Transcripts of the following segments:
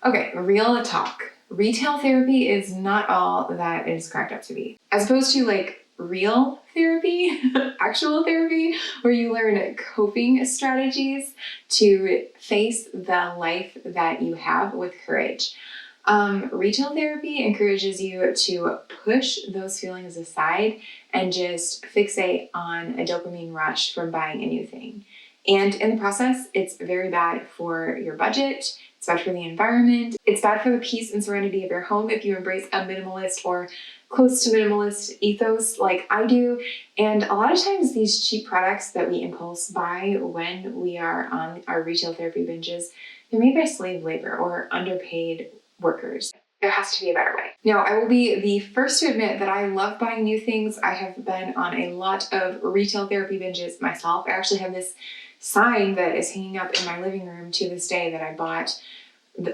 Okay, real talk. Retail therapy is not all that it is cracked up to be. As opposed to like real therapy, actual therapy, where you learn coping strategies to face the life that you have with courage. Retail therapy encourages you to push those feelings aside and just fixate on a dopamine rush from buying a new thing. And in the process, it's very bad for your budget. It's bad for the environment. It's bad for the peace and serenity of your home if you embrace a minimalist or close to minimalist ethos like I do. And a lot of times these cheap products that we impulse buy when we are on our retail therapy binges, they're made by slave labor or underpaid workers. There has to be a better way. Now, I will be the first to admit that I love buying new things. I have been on a lot of retail therapy binges myself. I actually have this sign that is hanging up in my living room to this day that I bought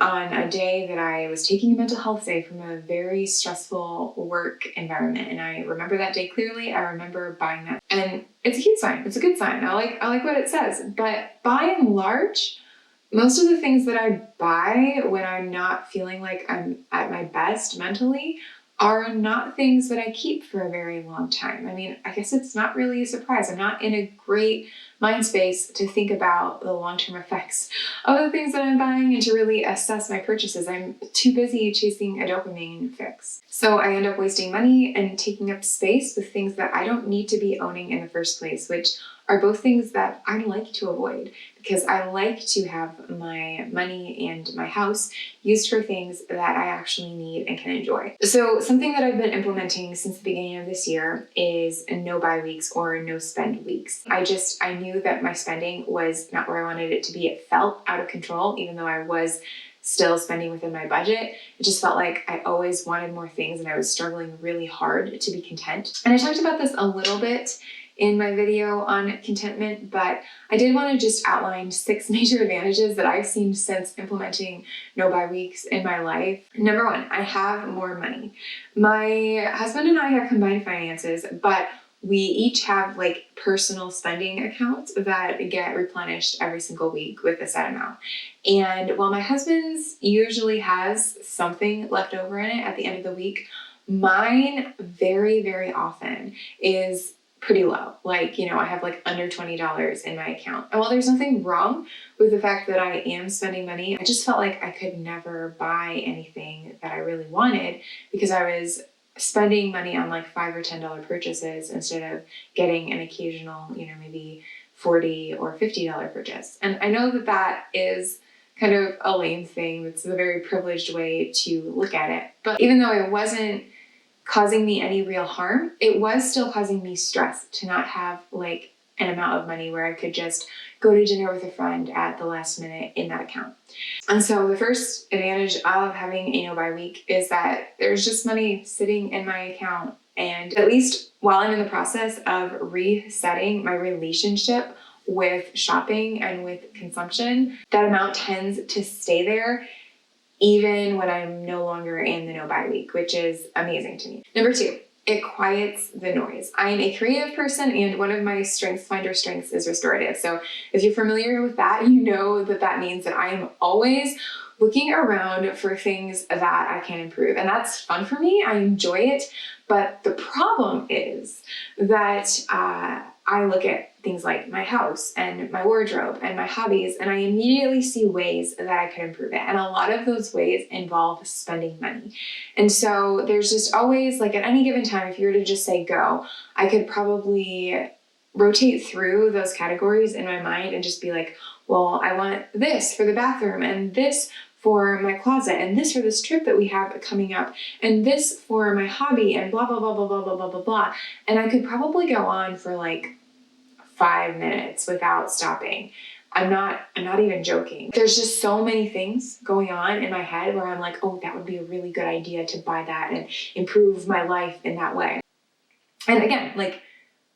on a day that I was taking a mental health day from a very stressful work environment. And I remember that day clearly. I remember buying that. And it's a cute sign. It's a good sign. I like what it says. But by and large, most of the things that I buy when I'm not feeling like I'm at my best mentally are not things that I keep for a very long time. I mean, I guess it's not really a surprise. I'm not in a great mind space to think about the long-term effects of the things that I'm buying and to really assess my purchases. I'm too busy chasing a dopamine fix. So I end up wasting money and taking up space with things that I don't need to be owning in the first place, which are both things that I like to avoid because I like to have my money and my house used for things that I actually need and can enjoy. So something that I've been implementing since the beginning of this year is no buy weeks or no spend weeks. I knew that my spending was not where I wanted it to be. It felt out of control, even though I was still spending within my budget. It just felt like I always wanted more things and I was struggling really hard to be content. And I talked about this a little bit in my video on contentment, but I did want to just outline 6 major advantages that I've seen since implementing no buy weeks in my life. Number 1, I have more money. My husband and I have combined finances, but we each have like personal spending accounts that get replenished every single week with a set amount. And while my husband's usually has something left over in it at the end of the week, mine very, very often is pretty low. Like, I have like under $20 in my account. And while there's nothing wrong with the fact that I am spending money, I just felt like I could never buy anything that I really wanted because I was spending money on like $5 or $10 purchases instead of getting an occasional, maybe $40 or $50 purchase. And I know that that is kind of a lame thing. It's a very privileged way to look at it. But even though it wasn't causing me any real harm, it was still causing me stress to not have like an amount of money where I could just go to dinner with a friend at the last minute in that account. And so the first advantage of having a no buy week is that there's just money sitting in my account. And at least while I'm in the process of resetting my relationship with shopping and with consumption, that amount tends to stay there even when I'm no longer in the no buy week, which is amazing to me. Number 2, it quiets the noise. I am a creative person and one of my strengths is restorative. So if you're familiar with that, you know that that means that I am always looking around for things that I can improve. And that's fun for me. I enjoy it. But the problem is that I look at things like my house and my wardrobe and my hobbies, and I immediately see ways that I could improve it. And a lot of those ways involve spending money. And so there's just always, like at any given time, if you were to just say go, I could probably rotate through those categories in my mind and just be like, well, I want this for the bathroom and this for my closet and this for this trip that we have coming up and this for my hobby and blah, blah, blah, blah, blah, blah, blah, blah, blah. And I could probably go on for like 5 minutes without stopping. I'm not even joking. There's just so many things going on in my head where I'm like, oh, that would be a really good idea to buy that and improve my life in that way. And again, like,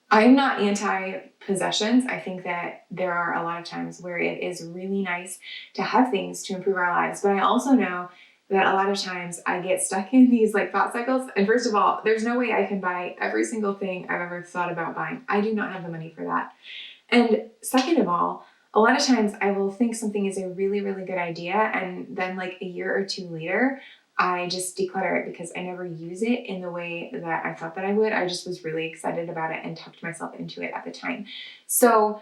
I'm not anti-possessions. I think that there are a lot of times where it is really nice to have things to improve our lives. But I also know that a lot of times I get stuck in these like thought cycles. And first of all, there's no way I can buy every single thing I've ever thought about buying. I do not have the money for that. And second of all, A lot of times I will think something is a really, really good idea, and then like a year or two later, I just declutter it because I never use it in the way that I thought that I would. I just was really excited about it and tucked myself into it at the time. So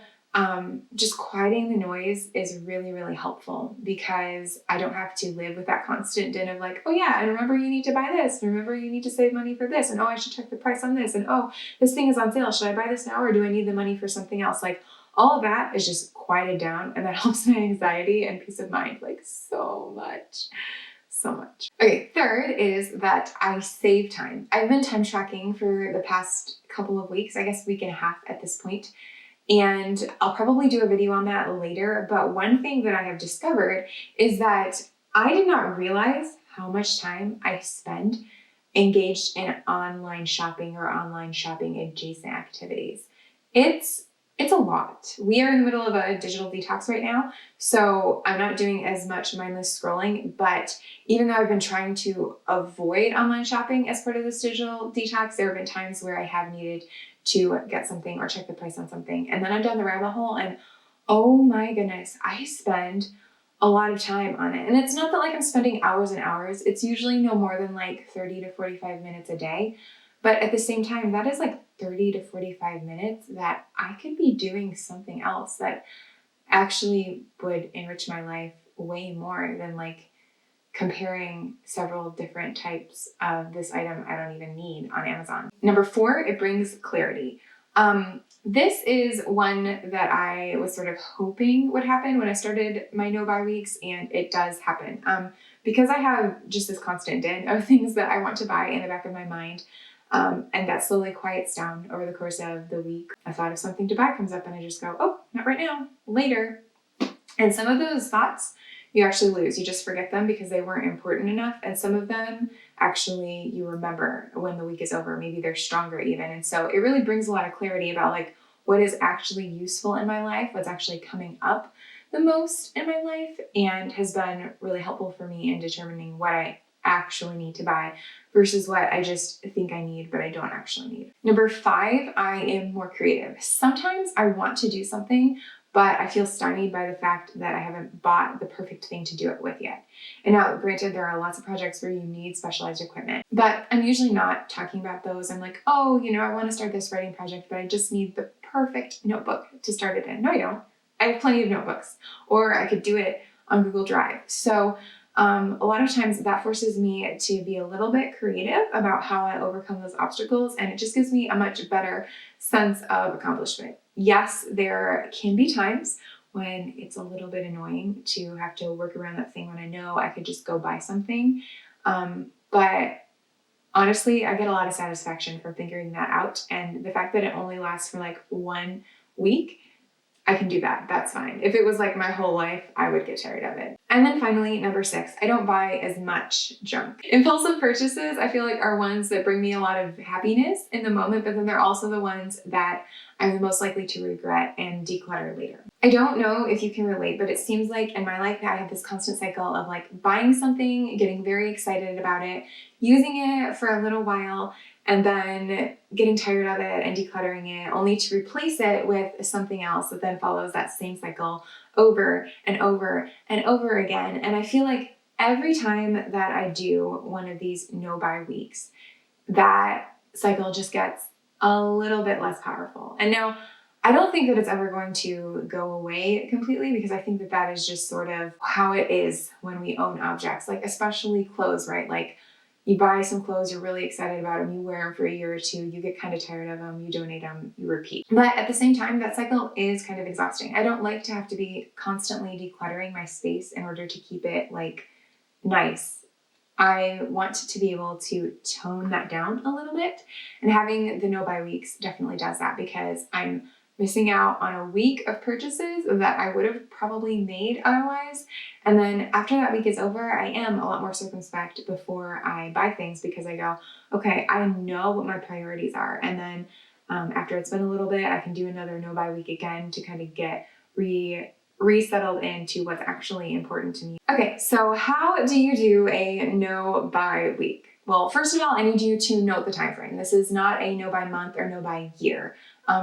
just quieting the noise is really, really helpful because I don't have to live with that constant din of like, oh yeah, and remember you need to buy this, and remember you need to save money for this, and oh, I should check the price on this, and oh, this thing is on sale. Should I buy this now or do I need the money for something else? Like all of that is just quieted down, and that helps my anxiety and peace of mind like so much. So much. Okay, third is that I save time. I've been time tracking for the past couple of weeks, I guess week and a half at this point. And I'll probably do a video on that later. But one thing that I have discovered is that I did not realize how much time I spend engaged in online shopping or online shopping adjacent activities. It's a lot. We are in the middle of a digital detox right now, so I'm not doing as much mindless scrolling, but even though I've been trying to avoid online shopping as part of this digital detox, there have been times where I have needed to get something or check the price on something. And then I'm down the rabbit hole and oh my goodness, I spend a lot of time on it. And it's not that like I'm spending hours and hours. It's usually no more than like 30 to 45 minutes a day. But at the same time, that is like 30 to 45 minutes that I could be doing something else that actually would enrich my life way more than like comparing several different types of this item I don't even need on Amazon. Number 4, it brings clarity. This is one that I was sort of hoping would happen when I started my no buy weeks, and it does happen. Because I have just this constant din of things that I want to buy in the back of my mind. And that slowly quiets down over the course of the week. A thought of something to buy comes up and I just go, oh, not right now, later. And some of those thoughts you actually lose. You just forget them because they weren't important enough. And some of them actually you remember when the week is over. Maybe they're stronger even. And so it really brings a lot of clarity about like what is actually useful in my life, what's actually coming up the most in my life, and has been really helpful for me in determining what I actually need to buy versus what I just think I need, but I don't actually need. Number 5, I am more creative. Sometimes I want to do something, but I feel stymied by the fact that I haven't bought the perfect thing to do it with yet. And now, granted, there are lots of projects where you need specialized equipment, but I'm usually not talking about those. I'm like, oh, I want to start this writing project, but I just need the perfect notebook to start it in. No, I don't. I have plenty of notebooks, or I could do it on Google Drive. So a lot of times that forces me to be a little bit creative about how I overcome those obstacles, and it just gives me a much better sense of accomplishment. Yes, there can be times when it's a little bit annoying to have to work around that thing when I know I could just go buy something. But honestly, I get a lot of satisfaction from figuring that out, and the fact that it only lasts for like 1 week, I can do that. That's fine. If it was like my whole life, I would get tired of it. And then finally, number 6, I don't buy as much junk. Impulsive purchases, I feel like, are ones that bring me a lot of happiness in the moment, but then they're also the ones that I'm the most likely to regret and declutter later. I don't know if you can relate, but it seems like in my life I have this constant cycle of like buying something, getting very excited about it, using it for a little while, and then getting tired of it and decluttering it, only to replace it with something else that then follows that same cycle over and over and over again. And I feel like every time that I do one of these no-buy weeks, that cycle just gets a little bit less powerful. And now, I don't think that it's ever going to go away completely, because I think that that is just sort of how it is when we own objects, like especially clothes, right? Like, you buy some clothes, you're really excited about them, you wear them for a year or two, you get kind of tired of them, you donate them, you repeat. But at the same time, that cycle is kind of exhausting. I don't like to have to be constantly decluttering my space in order to keep it like nice. I want to be able to tone that down a little bit, and having the no-buy weeks definitely does that, because I'm missing out on a week of purchases that I would have probably made otherwise. And then after that week is over, I am a lot more circumspect before I buy things, because I go, okay, I know what my priorities are. And then after it's been a little bit, I can do another no-buy week again to kind of get resettled into what's actually important to me. Okay, so how do you do a no-buy week? Well, first of all, I need you to note the time frame. This is not a no-buy month or no-buy year.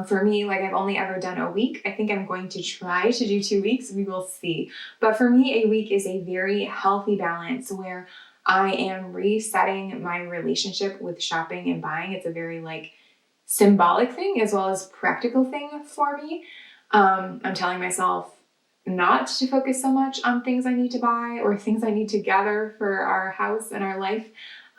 For me, like I've only ever done a week. I think I'm going to try to do 2 weeks. We will see. But for me, a week is a very healthy balance where I am resetting my relationship with shopping and buying. It's a very like symbolic thing as well as practical thing for me. I'm telling myself not to focus so much on things I need to buy or things I need to gather for our house and our life.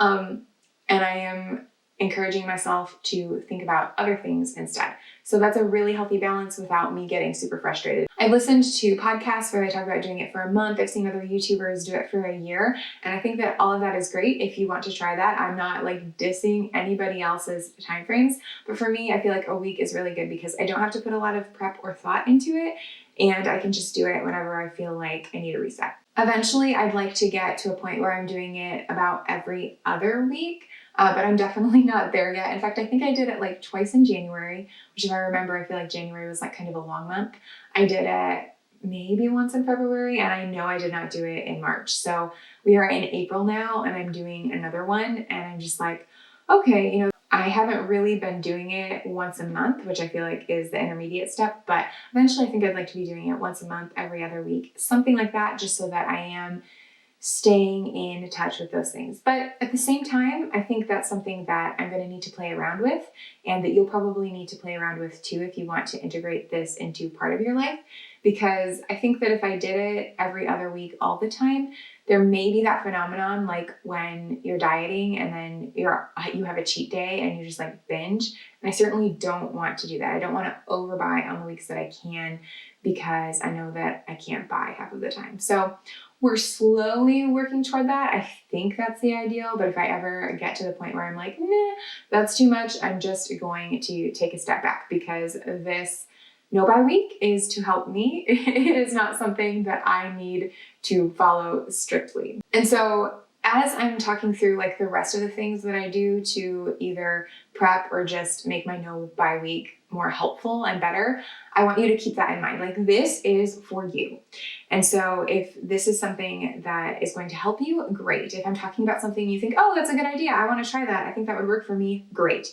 And I am encouraging myself to think about other things instead. So that's a really healthy balance without me getting super frustrated. I've listened to podcasts where they talk about doing it for a month. I've seen other YouTubers do it for a year. And I think that all of that is great if you want to try that. I'm not like dissing anybody else's timeframes, but for me, I feel like a week is really good because I don't have to put a lot of prep or thought into it. And I can just do it whenever I feel like I need a reset. Eventually, I'd like to get to a point where I'm doing it about every other week. But I'm definitely not there yet. In fact, I think I did it like twice in January, which if I remember, I feel like January was like kind of a long month. I did it maybe once in February, and I know I did not do it in March. So we are in April now, and I'm doing another one, and I'm just like, okay, I haven't really been doing it once a month, which I feel like is the intermediate step, but eventually I think I'd like to be doing it once a month, every other week, something like that, just so that I am staying in touch with those things. But at the same time, I think that's something that I'm going to need to play around with, and that you'll probably need to play around with too if you want to integrate this into part of your life. Because I think that if I did it every other week all the time, there may be that phenomenon like when you're dieting and then you have a cheat day and you just like binge. And I certainly don't want to do that. I don't want to overbuy on the weeks that I can because I know that I can't buy half of the time. So we're slowly working toward that. I think that's the ideal, but if I ever get to the point where I'm like, nah, that's too much, I'm just going to take a step back because this no buy week is to help me. It is not something that I need to follow strictly. And so as I'm talking through like the rest of the things that I do to either prep or just make my no buy week more helpful and better, I want you to keep that in mind. Like this is for you. And so if this is something that is going to help you, great. If I'm talking about something you think, oh, that's a good idea, I want to try that, I think that would work for me, great.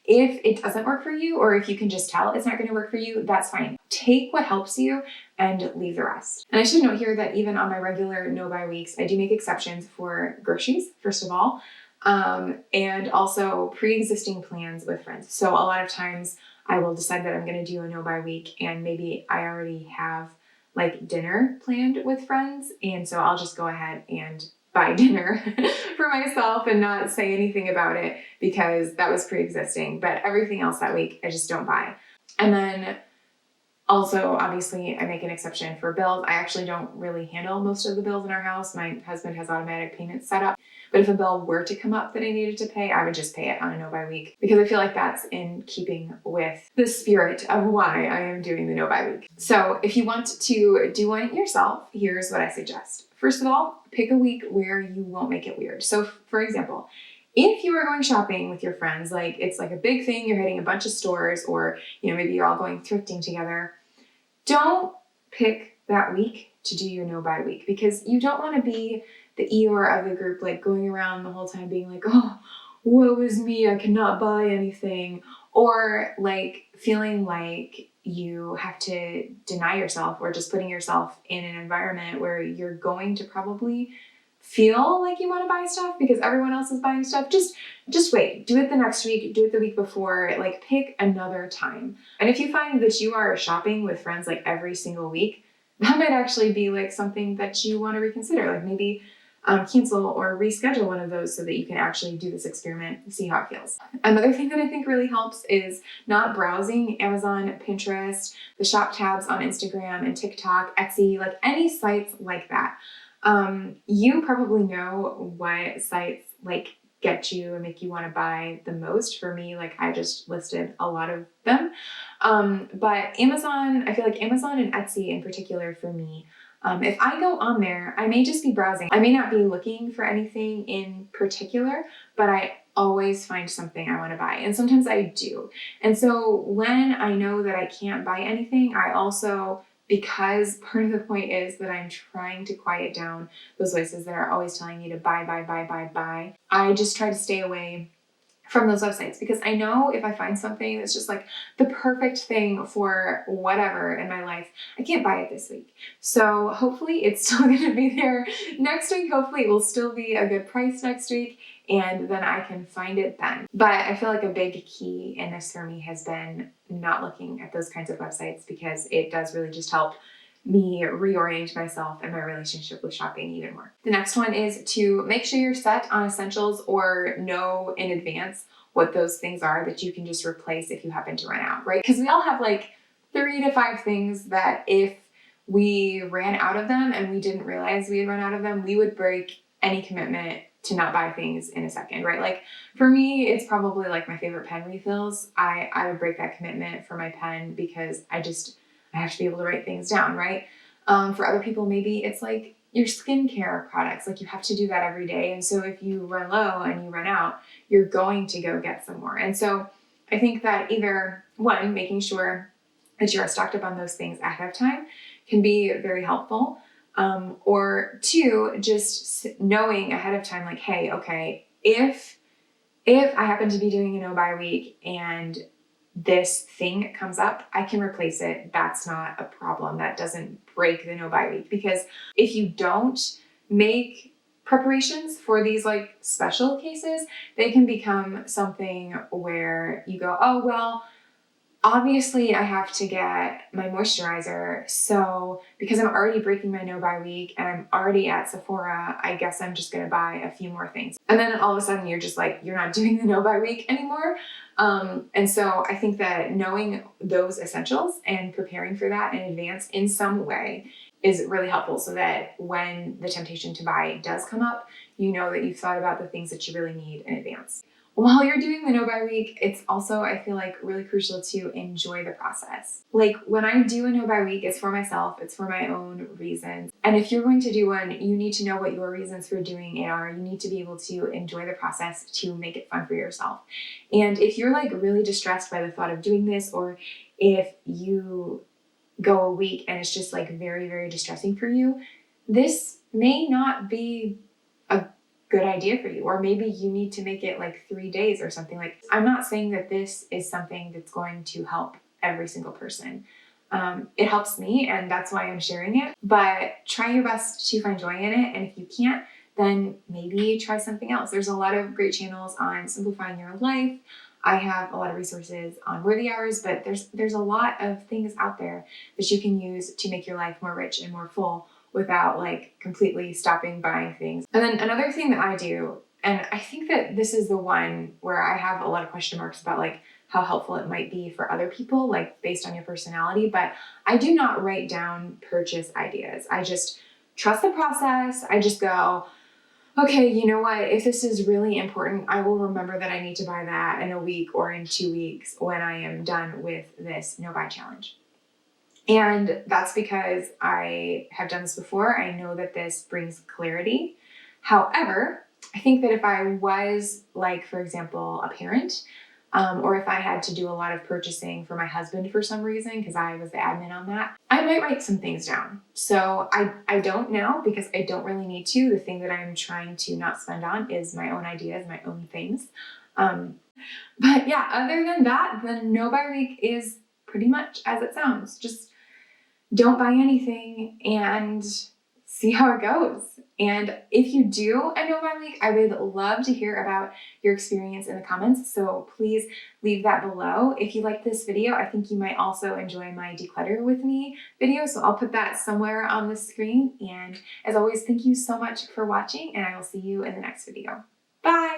If it doesn't work for you, or if you can just tell it's not going to work for you, that's fine. Take what helps you and leave the rest. And I should note here that even on my regular no buy weeks, I do make exceptions for groceries, first of all, and also pre-existing plans with friends. So a lot of times I will decide that I'm going to do a no buy week and maybe I already have like dinner planned with friends. And so I'll just go ahead and buy dinner for myself and not say anything about it because that was pre-existing. But everything else that week, I just don't buy. And then also, obviously, I make an exception for bills. I actually don't really handle most of the bills in our house. My husband has automatic payments set up. But if a bill were to come up that I needed to pay, I would just pay it on a no buy week because I feel like that's in keeping with the spirit of why I am doing the no buy week. So if you want to do one yourself, here's what I suggest. First of all, pick a week where you won't make it weird. So for example, if you are going shopping with your friends, like it's like a big thing, you're hitting a bunch of stores or, maybe you're all going thrifting together, don't pick that week to do your no buy week because you don't want to be the Eeyore of the group, like going around the whole time being like, oh, woe is me, I cannot buy anything. Or like feeling like you have to deny yourself or just putting yourself in an environment where you're going to probably feel like you want to buy stuff because everyone else is buying stuff. Just wait, do it the next week, do it the week before, like pick another time. And if you find that you are shopping with friends like every single week, that might actually be like something that you want to reconsider. Like maybe cancel or reschedule one of those so that you can actually do this experiment and see how it feels. Another thing that I think really helps is not browsing Amazon, Pinterest, the shop tabs on Instagram and TikTok, Etsy, like any sites like that. You probably know what sites like get you and make you want to buy the most. For me, like I just listed a lot of them. But Amazon, I feel like Amazon and Etsy in particular for me, if I go on there, I may just be browsing. I may not be looking for anything in particular, but I always find something I want to buy. And sometimes I do. And so when I know that I can't buy anything, I also, because part of the point is that I'm trying to quiet down those voices that are always telling me to buy, I just try to stay away from those websites, because I know if I find something that's just like the perfect thing for whatever in my life, I can't buy it this week. So hopefully it's still going to be there next week. Hopefully it will still be a good price next week, and then I can find it then. But I feel like a big key in this for me has been not looking at those kinds of websites, because it does really just help me reorient myself and my relationship with shopping even more. The next one is to make sure you're set on essentials, or know in advance what those things are that you can just replace if you happen to run out, right? Because we all have like 3 to 5 things that if we ran out of them and we didn't realize we had run out of them, we would break any commitment to not buy things in a second, right? Like for me, it's probably like my favorite pen refills. I would break that commitment for my pen because I have to be able to write things down, right? For other people, maybe it's like your skincare products. Like you have to do that every day. And so if you run low and you run out, you're going to go get some more. And so I think that either one, making sure that you're stocked up on those things ahead of time can be very helpful. Or two, just knowing ahead of time, like, hey, okay, if I happen to be doing a no buy week and this thing comes up, I can replace it. That's not a problem. That doesn't break the no buy week. Because if you don't make preparations for these like special cases, they can become something where you go, oh, well, obviously I have to get my moisturizer. So because I'm already breaking my no buy week and I'm already at Sephora, I guess I'm just going to buy a few more things. And then all of a sudden you're just like, you're not doing the no buy week anymore. And so I think that knowing those essentials and preparing for that in advance in some way is really helpful, so that when the temptation to buy does come up, you know that you've thought about the things that you really need in advance. While you're doing the no buy week, it's also, I feel like, really crucial to enjoy the process. Like when I do a no buy week, it's for myself, it's for my own reasons. And if you're going to do one, you need to know what your reasons for doing it are. You need to be able to enjoy the process to make it fun for yourself. And if you're like really distressed by the thought of doing this, or if you go a week and it's just like very, very distressing for you, this may not be a good idea for you. Or maybe you need to make it like 3 days or something. Like, I'm not saying that this is something that's going to help every single person. It helps me, and that's why I'm sharing it. But try your best to find joy in it. And if you can't, then maybe try something else. There's a lot of great channels on simplifying your life. I have a lot of resources on Worthy Hours, but there's a lot of things out there that you can use to make your life more rich and more full without like completely stopping buying things. And then another thing that I do, and I think that this is the one where I have a lot of question marks about like how helpful it might be for other people, like based on your personality, but I do not write down purchase ideas. I just trust the process. I just go, okay, you know what? If this is really important, I will remember that I need to buy that in a week or in 2 weeks when I am done with this no buy challenge. And that's because I have done this before. I know that this brings clarity. However, I think that if I was like, for example, a parent, or if I had to do a lot of purchasing for my husband for some reason, because I was the admin on that, I might write some things down. So I don't now, because I don't really need to. The thing that I'm trying to not spend on is my own ideas, my own things. But yeah, other than that, the no buy week is pretty much as it sounds. Just don't buy anything and see how it goes. And if you do a no buy week, I would love to hear about your experience in the comments. So please leave that below. If you like this video, I think you might also enjoy my declutter with me video. So I'll put that somewhere on the screen. And as always, thank you so much for watching, and I will see you in the next video. Bye.